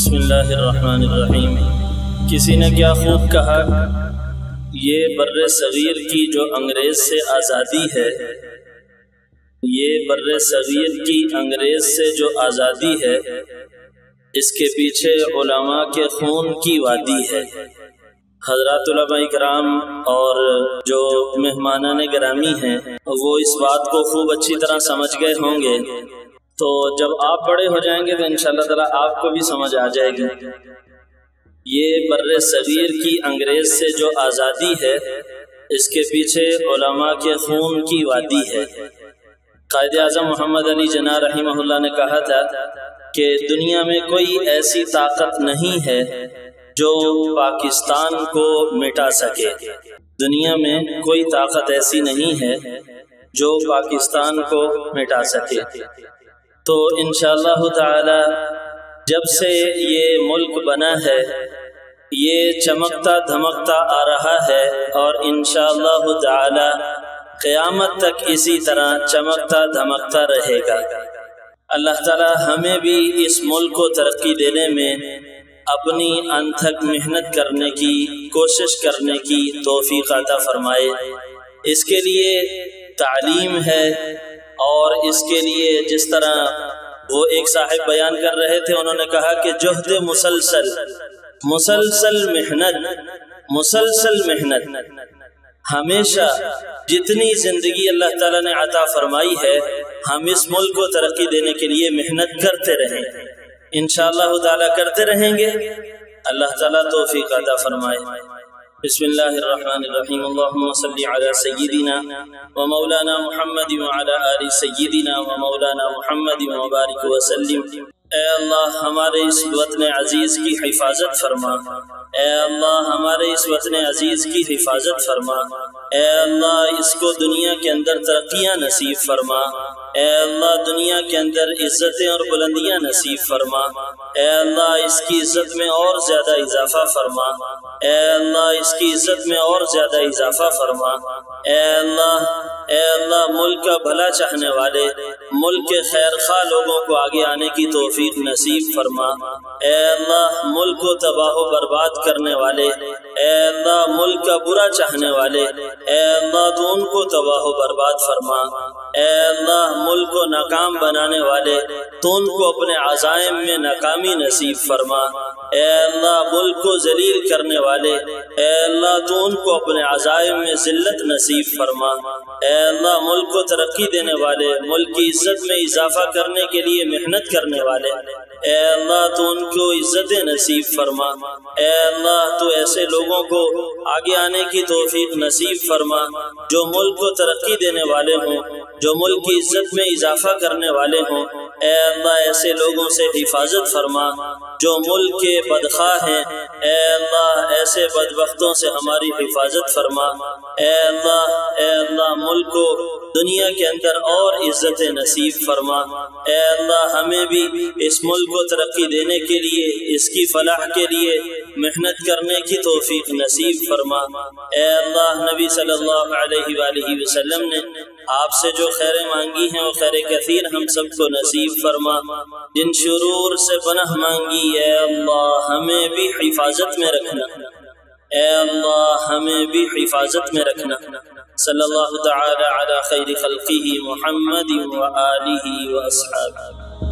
بسم اللہ الرحمن الرحیم۔ کسی نے کیا خوب کہا، یہ بر صغیر کی جو انگریز سے آزادی ہے، یہ بر صغیر کی انگریز سے جو آزادی ہے، اس کے پیچھے علماء کے خون کی وادی ہے۔ حضرات علماء کرام اور جو مہمانان گرامی ہیں وہ اس بات کو خوب اچھی طرح سمجھ گئے ہوں گے، تو جب آپ بڑے ہو جائیں گے تو انشاءاللہ تعالی آپ کو بھی سمجھ آ جائے گی۔ یہ بر صغیر کی انگریز سے جو آزادی ہے، اس کے پیچھے علماء کے خون کی وادی ہے۔ قائد اعظم محمد علی جناح رحمہ اللہ نے کہا تھا کہ دنیا میں کوئی ایسی طاقت نہیں ہے جو پاکستان کو مٹا سکے۔ دنیا میں کوئی طاقت ایسی نہیں ہے جو پاکستان کو مٹا سکے۔ تو انشاءاللہ تعالی جب سے یہ ملک بنا ہے، یہ چمکتا دھمکتا آ رہا ہے اور انشاءاللہ تعالی قیامت تک اسی طرح چمکتا دھمکتا رہے گا۔ اللہ تعالی ہمیں بھی اس ملک کو ترقی دینے میں اپنی انتھک محنت کرنے کی کوشش کرنے کی توفیق عطا فرمائے۔ اس کے لیے تعلیم ہے، اور اس کے لیے جس طرح وہ ایک صاحب بیان کر رہے تھے، انہوں نے کہا کہ جہد مسلسل محنت ہمیشہ جتنی زندگی اللہ تعالیٰ نے عطا فرمائی ہے، ہم اس ملک کو ترقی دینے کے لیے محنت کرتے رہیں، انشاءاللہ تعالیٰ کرتے رہیں گے۔ اللہ تعالیٰ توفیق عطا فرمائے۔ بسم اللہ الرحمن الرحیم۔ اللہم صلی علی سیدنا و مولانا محمد وعلی آل سیدنا و مولانا محمد وبارک وسلم۔ اے اللہ ہمارے اس وطن عزیز کی حفاظت فرما، اے اللہ ہمارے اس وطن عزیز کی حفاظت فرما، اے اللہ اس کو دنیا کے اندر ترقیاں نصیب فرما، اے اللہ دنیا کے اندر عزتیں اور بلندیاں نصیب فرما، اے اللہ اس کی عزت میں اور زیادہ اضافہ فرما، اے اللہ اس کی عزت میں اور زیادہ اضافہ فرما، اے اللہ ملک کا بھلا چاہنے والے، ملک کے خیر خواہ لوگوں کو آگے آنے کی توفیق نصیب فرما، اے اللہ ملک کو تباہ و برباد کرنے والے، اے اللہ ملک کا برا چاہنے والے، اے اللہ تو ان کو تباہ و برباد فرما، اے اللہ ملک کو ناکام بنانے والے تو ان کو اپنے عزائم میں ناکامی نصیب فرما، اے اللہ ملک کو ذلیل کرنے والے، اے اللہ تو ان کو اپنے عزائم میں ذلت نصیب فرما، اے اللہ ملک کو ترقی دینے والے، ملک کی عزت میں اضافہ کرنے کے لیے محنت کرنے والے، اے اللہ تو ان کو عزتیں نصیب فرما، اے اللہ تو ایسے لوگوں کو آگے آنے کی توفیق نصیب فرما جو ملک کو ترقی دینے والے ہوں، جو ملک کی عزت میں اضافہ کرنے والے ہوں، اے اللہ ایسے لوگوں سے حفاظت فرما جو ملک کے بدخواہ ہیں، اے اللہ ایسے بدبختوں سے ہماری حفاظت فرما، اے اللہ ملک کو دنیا کے اندر اور عزت نصیب فرما، اے اللہ ہمیں بھی اس ملک کو ترقی دینے کے لیے، اس کی فلاح کے لیے محنت کرنے کی توفیق نصیب فرما، اے اللہ نبی صلی اللہ علیہ وآلہ وسلم نے آپ سے جو خیریں مانگی ہیں وہ خیر کثیر ہم سب کو نصیب فرما، جن شرور سے پناہ مانگی اے اللہ ہمیں بھی حفاظت میں رکھنا، اے اللہ ہمیں بھی حفاظت میں رکھنا۔ صلی اللہ تعالی علی خیر خلقہ محمد و آلہ و اصحابہ۔